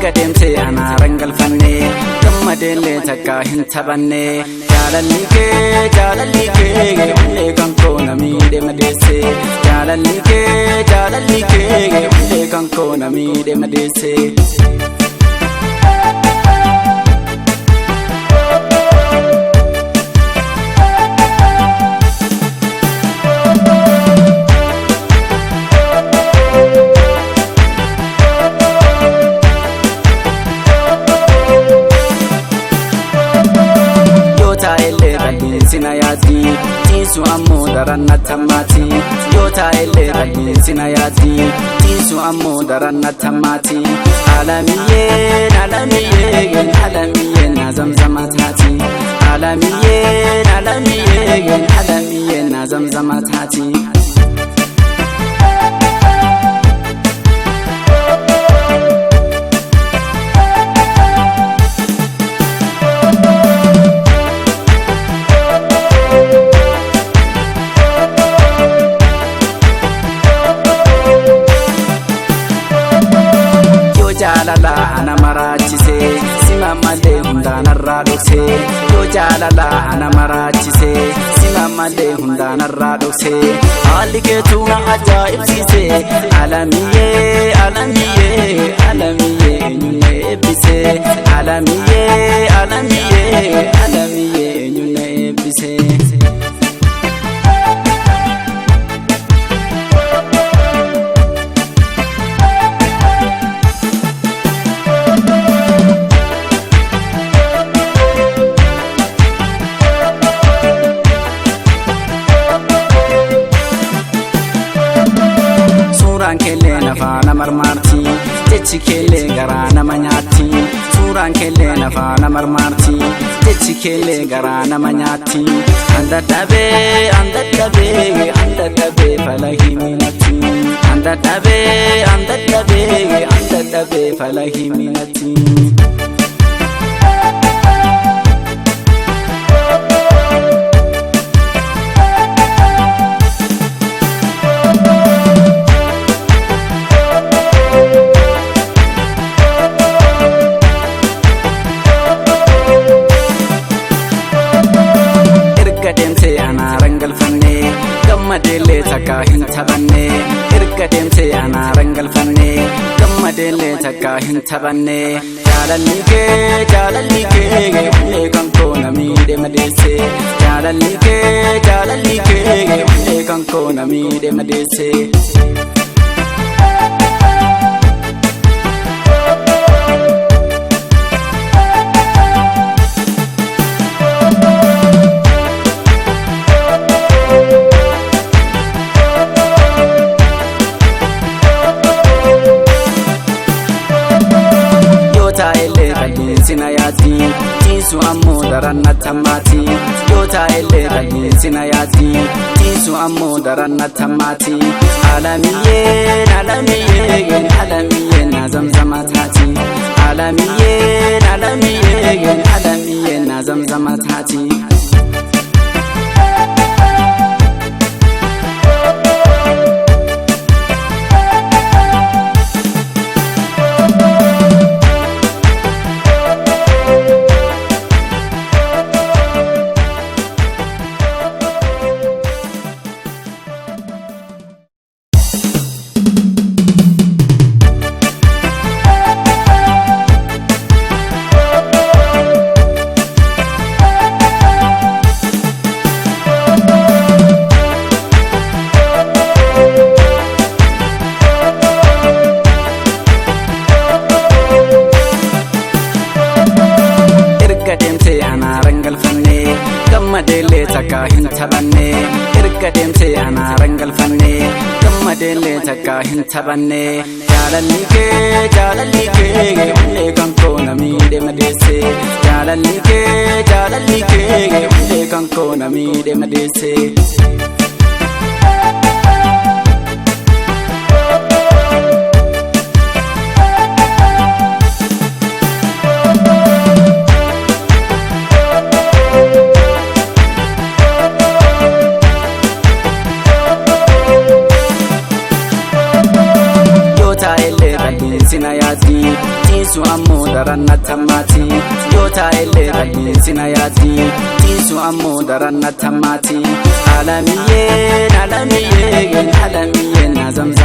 erga deemte ana rangalfanne gammadeellee takka hin taphanne jaalalli kee ullee kan koo na miidhe madeesse jaalalli kee ullee kan koo na miidhe madeesse. Sina yaati tiisu ammoo daranna tammaati yoo taa'ellee qalbiin sina yaati tiisu ammoo daranna tammaati alamiyyeen na zamzama taati alamiyyeen na zamzama taati. Jaalala ana maraachise sima malee hundaanarraa dhokse yoo jaalala ana maraachise sima malee hundaanarraa dhokse haalli keetu na ajaa'ibsiise alamiyyee eenyuun eebbise alamiyyee eenyuun eebbise. Suuraan keellee nafaana marmaarti jechi keellee garaa nama nyaatti suuraan keellee nafaana marmaarti jechi keellee garaa nama nyaatti andadhabee fala himinatti andadhabee fala himinatti. Gammadeellee takka hin taphanne erga deemte ana rangalfanne gammadeellee takka hin taphanne jaalalli kee ullee kan koo na miidhe madeesse jaalalli kee ullee kan koo na miidhe madeesse. Sina yaati tiisu ammoo daranna tammaati yoo taa'ellee qalbiin sina yaati tiisu ammoo daranna tammaati alamiyyeen na zamzama taati alamiyyeen na zamzama taati. Gammadeellee takka hin taphanne erga deemte ana rangalfanne gammadeellee takka hin taphanne jaalalli kee ullee kan koo na miidhe madeesse jaalalli kee ullee kan koo na miidhe madeesse. sina yaati tiisu daranna tamati yoo taa'ellee qalbiin sina yaaddi tiisu ammoo daranna tamati alamiyyeen alamiyyeen alamiyyeen na zamzam